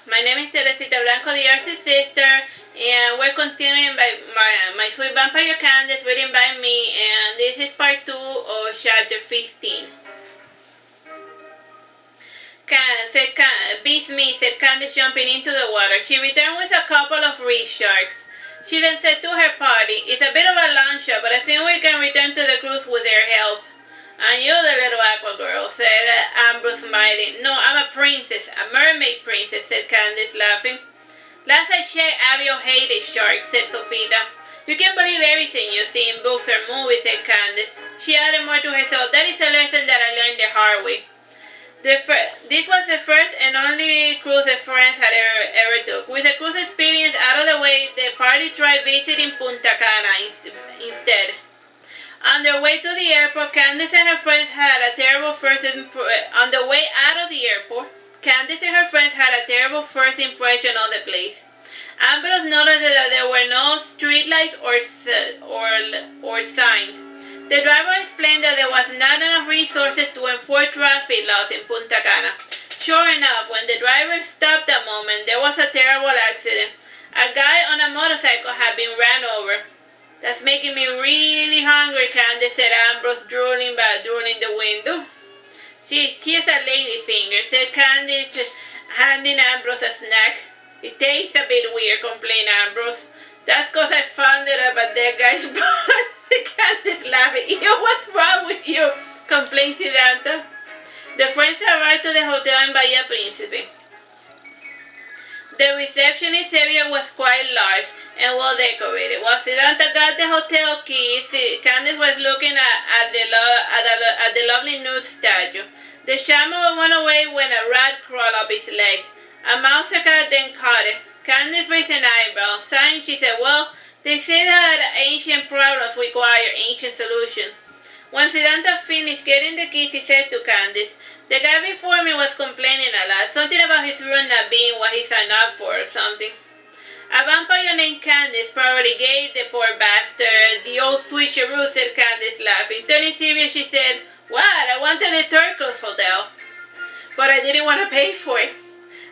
My name is Teresita Blanco, the Artsy sister, and we're continuing by my sweet vampire Candice reading by me, and this is part 2 of chapter 15. Beats me, said Candice, jumping into the water. She returned with a couple of reef sharks. She then said to her party, "It's a bit of a long shot, but I think we can return to the cruise with their help." "And you, the little aqua girl," said Ambrose, smiling. "No, I'm a princess, a mermaid princess," said Candice, laughing. "Last I checked, Ariel hated sharks," said Sofita. "You can't believe everything you see in books or movies," said Candice. She added more to herself, "That is a lesson that I learned the hard way." This was the first and only cruise the friends had ever took. With the cruise experience out of the way, the party tried visiting Punta Cana instead. On their way to the airport, Candice and her friends had a terrible first on the way out of the airport, Candice and her friends had a terrible first impression of the place. Ambrose noticed that there were no streetlights or signs. The driver explained that there was not enough resources to enforce traffic laws in Punta Cana. Sure enough, when the driver stopped a moment, there was a terrible accident. A guy on a motorcycle had been ran over. "That's making me really hungry," Candice said, Ambrose, drooling the window. She has a lady finger," said Candice, handing Ambrose a snack. "It tastes a bit weird," complained Ambrose. "That's 'cause I found it up at that guy's bar," said Candice, laughing. "What's wrong with you?" complained Siddhartha. The friends arrived to the hotel in Bahia Principe. The receptionist area was quite large and well decorated. While Siddhartha got the hotel keys, Candice was looking at the lovely nude statue. The shaman went away when a rat crawled up his leg. A mouse cat then caught it. Candice raised an eyebrow. Sighing, she said, "Well, they say that ancient problems require ancient solutions." When Siddhartha finished getting the keys, he said to Candice, "The guy before me was complaining a lot. Something about his room not being what he signed up for or something." "A vampire named Candice probably gave the poor bastard the old switcheroo," said Candice, laughing. Turning serious, she said, "What? I wanted the Turcos Hotel, but I didn't want to pay for it."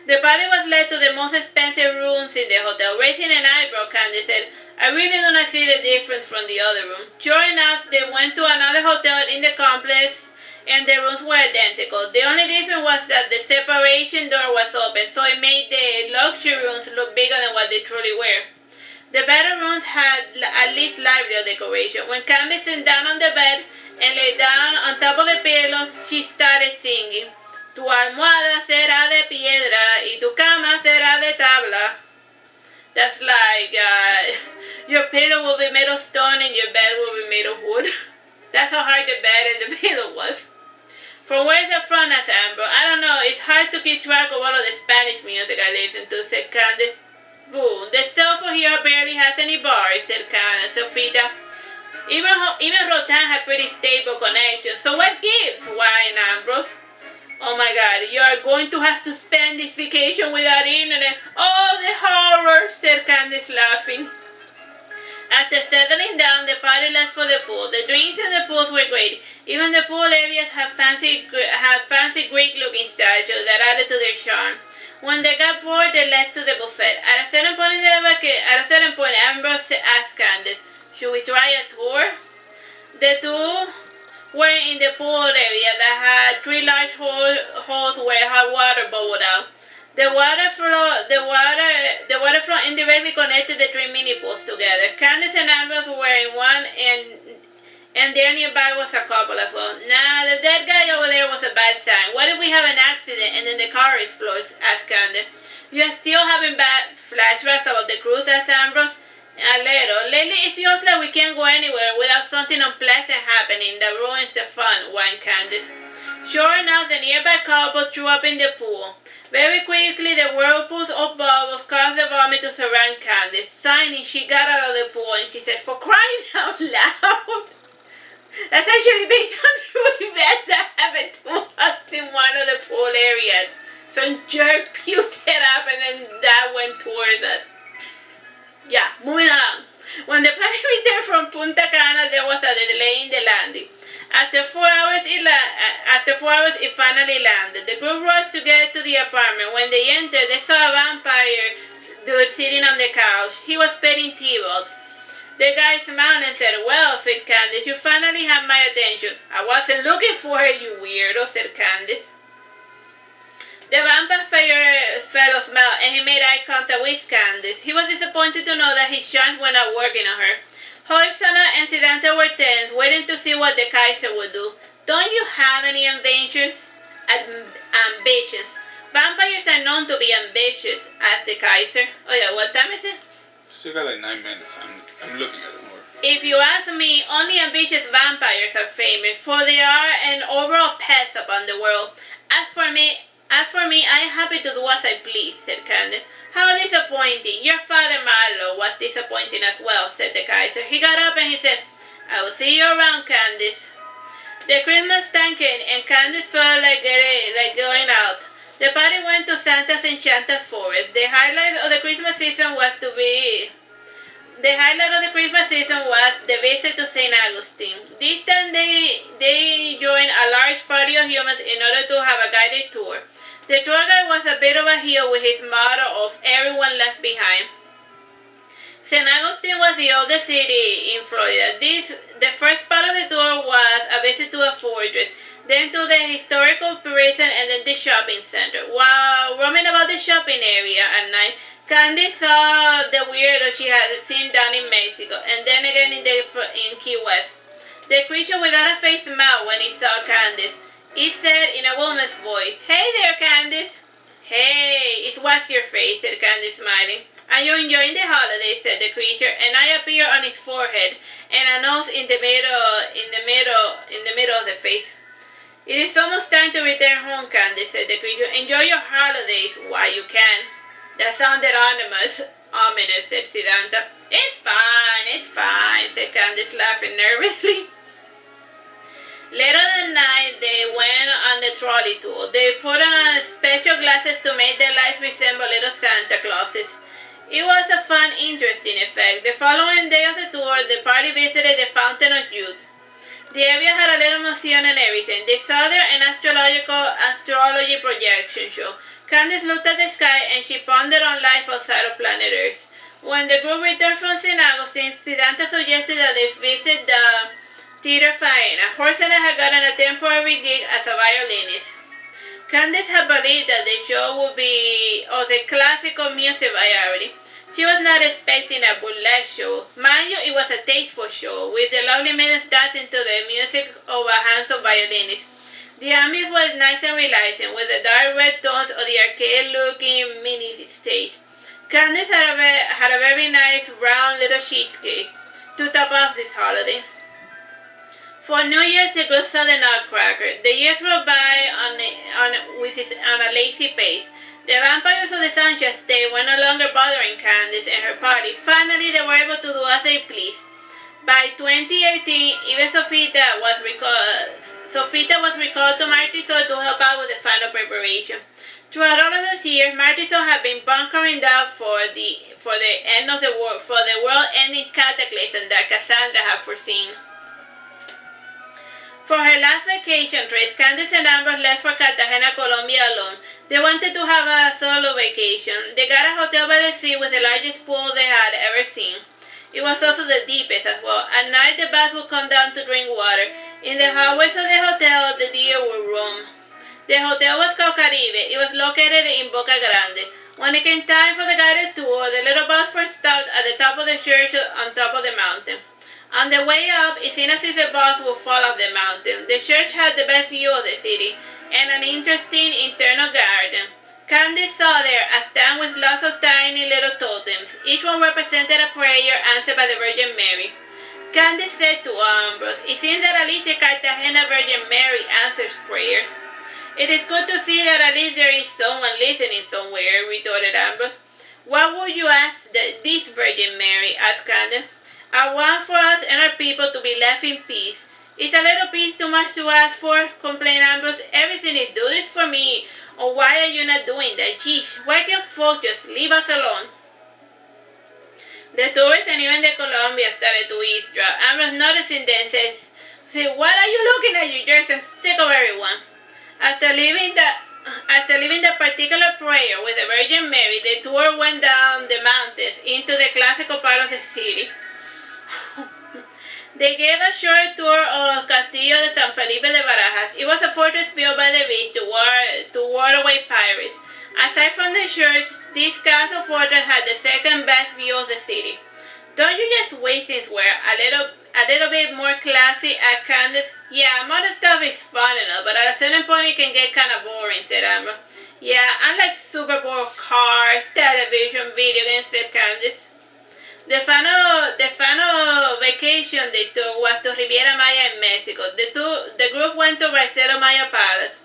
The party was led to the most expensive rooms in the hotel. Raising an eyebrow, Candice said, "I really do not see the difference from the other room." Sure enough, they went to another hotel in the complex, and the rooms were identical. The only difference was that the separation door was open, so it made the luxury rooms look bigger than what they truly were. The better rooms had at least livelier decoration. When Candice sat down on the bed and lay down on top of the pillows, she started singing. "Tu almohada será de piedra y tu cama será de tabla." That's like, your pillow will be made of stone and your bed will be made of wood. That's how hard the bed and the pillow was. "From where's it from?" asked Ambrose. "I don't know. It's hard to keep track of all of the Spanish music I listen to," said Candice. "Boo, the sulfur here barely has any bars," said Sofita. Even Rotan had pretty stable connections. "So what gives?" whined Ambrose. "Oh my God, you are going to have to spend this vacation without internet." "Oh, the horror," said Candice, laughing. After settling down, the party left for the pool. The drinks and the pools were great. Even the pool areas had fancy Greek-looking statues that added to their charm. When they got bored, they left to the buffet. At a certain point, Ambrose asked Candice, "Should we try a tour?" The two were in the pool area that had 3 large holes where hot water bubbled out. The water flow indirectly connected the 3 mini pools together. Candice and Ambrose were in one, and there nearby was a couple as well. "Nah, the dead guy over there was a bad sign. What if we have an accident and then the car explodes?" asked Candice. "You are still having bad flashbacks about the cruise?" asked Ambrose. "A little. Lately it feels like we can't go anywhere without something unpleasant happening that ruins the fun," whined Candice. Sure enough, the nearby couple threw up in the pool. Very quickly, the whirlpools of bubbles caused the vomit to surround Candice. Sighing, she got out of the pool and she said, "For crying out loud!" That's actually based on true events that happened to us in one of the pool areas. Some jerk puked it up and then that went towards us. Yeah, moving along. When the party returned from Punta Cana, there was a delay in the landing. After 4 hours, it finally landed. The group rushed to get to the apartment. When they entered, they saw a vampire dude sitting on the couch. He was petting T-Ball. The guy smiled and said, "Well," said Candice, "you finally have my attention." "I wasn't looking for her, you weirdo," said Candice. The vampire fellow smiled and he made eye contact with Candice. He was disappointed to know that his charms were not working on her. Horsana and Sidanta were tense, waiting to see what the Kaiser would do. "Don't you have any ambitions?" Ambitions. "Vampires are known to be ambitious," asked the Kaiser. "Oh yeah, what time is it?" Still got like 9 minutes. I'm looking at it more. "If you ask me, only ambitious vampires are famous, for they are an overall pest upon the world. As for me, I am happy to do as I please," said Candice. "How disappointing. Your father Marlowe was disappointing as well," said the Kaiser. He got up and he said, "I will see you around, Candice." The Christmas time came and Candice felt like going out. The party went to Santa's enchanted forest. The highlight of the Christmas season was the visit to St. Augustine. This time they joined a large party of humans in order to have a guided tour. The tour guide was a bit of a heel with his motto of "everyone left behind." St. Augustine was the oldest city in Florida. The first part of the tour was a visit to a fortress, then to the historical prison, and then the shopping center. While roaming about the shopping area at night, Candice saw the weirdo she had seen down in Mexico, and then again in Key West. The creature without a face smiled when he saw Candice. It said in a woman's voice, "Hey there, Candice." "Hey, it's what's your face," said Candice, smiling. "Are you enjoying the holidays?" said the creature. An eye appeared on his forehead and a nose in the middle of the face. "It is almost time to return home, Candice," said the creature. "Enjoy your holidays while you can." "That sounded ominous, said Sidanta. It's fine, said Candice, laughing nervously. Later that night, they went on the trolley tour. They put on special glasses to make their lights resemble little Santa Clauses. It was a fun, interesting effect. The following day of the tour, the party visited the Fountain of Youth. The area had a little museum and everything. They saw there an astrology projection show. Candice looked at the sky and she pondered on life outside of planet Earth. When the group returned from St. Augustine, Sidanta suggested that they visit the Theater Faena. Horsana had gotten a temporary gig as a violinist. Candice had believed that the show would be of the classical music variety. She was not expecting a burlesque show. Mind you, it was a tasteful show, with the lovely maidens dancing to the music of a handsome violinist. The ambience was nice and relaxing, with the dark red tones of the arcade-looking mini stage. Candice had a very nice round little cheesecake to top off this holiday. For New Year's, the group saw the Nutcracker. The years rolled by on a lazy pace. The vampires of the Sunshine State were no longer bothering Candice and her party. Finally, they were able to do as they pleased. By 2018, even Sofita was recalled to Martisor to help out with the final preparation. Throughout all of those years, Martisor had been bunkering down for the world-ending cataclysm that Cassandra had foreseen. For her last vacation trip, Candice and Amber left for Cartagena, Colombia alone. They wanted to have a solo vacation. They got a hotel by the sea with the largest pool they had ever seen. It was also the deepest as well. At night, the bats would come down to drink water. In the hallways of the hotel, the deer would roam. The hotel was called Caribe. It was located in Boca Grande. When it came time for the guided tour, the little bus first stopped at the top of the church on top of the mountain. On the way up, it seemed as if the bus would fall off the mountain. The church had the best view of the city and an interesting internal garden. Candice saw there a stand with lots of tiny little totems. Each one represented a prayer answered by the Virgin Mary. Candice said to Ambrose, "It seems that at least the Cartagena Virgin Mary answers prayers." "It is good to see that at least there is someone listening somewhere," retorted Ambrose. "What would you ask this Virgin Mary?" asked Candice. "I want for us and our people to be left in peace." "Is a little peace too much to ask for?" complained Ambrose. "Everything is do this for me. Or why are you not doing that? Geez, why can't folks just leave us alone?" The tourists and even the Colombians started to eavesdrop. Ambrose noticing them See, what are you looking at? You just sick of everyone. After leaving the particular prayer with the Virgin Mary, the tour went down the mountains into the classical part of the city. They gave a short tour of Castillo de San Felipe de Barajas. It was a fortress built by the beach to ward away pirates. Aside from the church, this castle fortress had the second best view of the city. Don't you just wish things were a little bit more classy at Candice? Yeah, modern stuff is fun enough, but at a certain point it can get kind of boring, said Amber. Yeah, I like Super Bowl cars, television, video games, said Candice. The final vacation they took was to Riviera Maya in Mexico. The group went to Barcelo Maya Palace.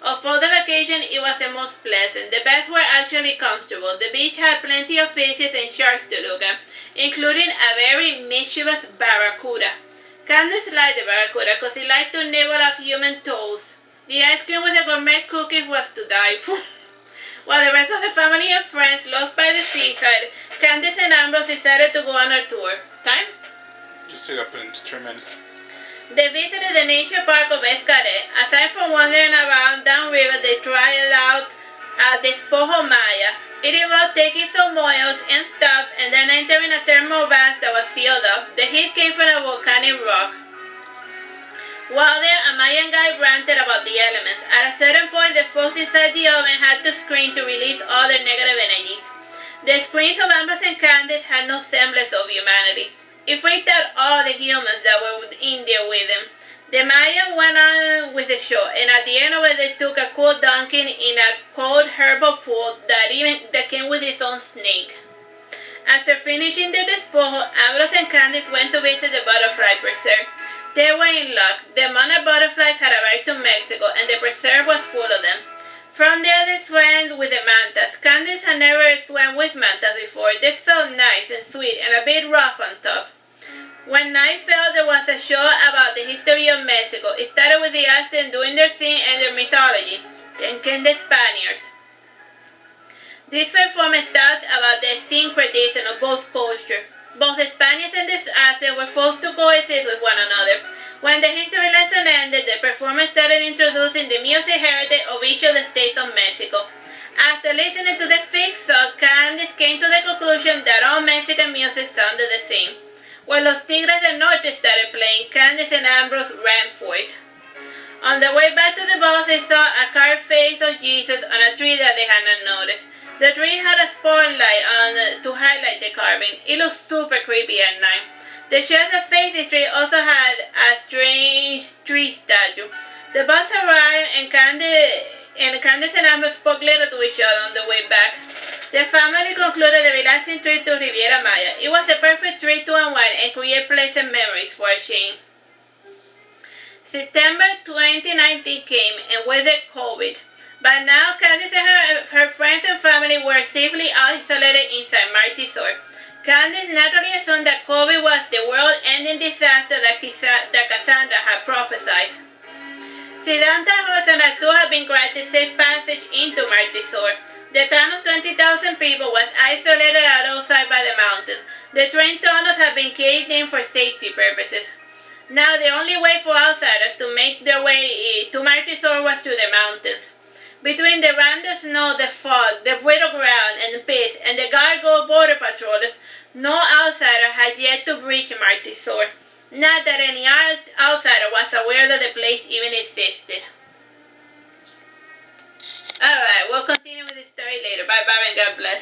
Of all the vacation, it was the most pleasant. The beds were actually comfortable. The beach had plenty of fishes and sharks to look at, including a very mischievous barracuda. Candice liked the barracuda because he liked to nibble off human toes. The ice cream with the gourmet cookies was to die for. While the rest of the family and friends lost by the seaside, Candice and Ambrose decided to go on a tour. Time? Just took up into 3 minutes. They visited the nature park of Escaret. Aside from wandering around downriver, they tried out Despojo Maya. It involved taking some oils and stuff and then entering a thermal bath that was sealed up. The heat came from a volcanic rock. While there, a Mayan guy ranted about the elements. At a certain point, the folks inside the oven had to scream to release all their negative energies. The screams of Ambrose and Candice had no semblance of humanity. It freaked out all the humans that were in there with them. The Mayan went on with the show, and at the end of it, they took a cool dunking in a cold herbal pool that came with its own snake. After finishing their despojo, Ambrose and Candice went to visit the butterfly preserve. They were in luck. The monarch butterflies had arrived to Mexico, and the preserve was full of them. From there, they swam with the mantas. Candice had never swam with mantas before. They felt nice and sweet and a bit rough on top. When night fell, there was a show about the history of Mexico. It started with the Aztecs doing their thing and their mythology. Then came the Spaniards. This performance talked about the syncretism of both cultures. Both the Spaniards and the Aztecs were forced to coexist with one another. When the history lesson ended, the performance started introducing the music heritage of each of the states of Mexico. After listening to the fifth song, Candice came to the conclusion that all Mexican music sounded the same. When Los Tigres del Norte started playing, Candice and Ambrose ran for it. On the way back to the bus, they saw a carved face of Jesus on a tree that they had not noticed. The tree had a spotlight to highlight the carving. It looked super creepy at night. The church that faced the tree also had a strange tree statue. The bus arrived and Candice and Amber spoke little to each other on the way back. The family concluded the relaxing trip to Riviera Maya. It was the perfect trip to unwind and create pleasant memories for a change. September 2019 came, and with it, COVID. By now, Candice and her friends and family were safely isolated inside Martisor. Candice naturally assumed that COVID was the world-ending disaster that Cassandra had prophesied. Sidanta and Artu had been granted safe passage into Martisor. The town of 20,000 people was isolated outside by the mountains. The train tunnels had been caged in for safety purposes. Now the only way for outsiders to make their way to Martisor was through the mountains. Between the random snow, the fog, the brittle ground, and the pits, and the gargoyle border patrollers, no outsider had yet to reach Martisor. Not that any outsider was aware that the place even existed. Alright, we'll continue with the story later. Bye bye and God bless.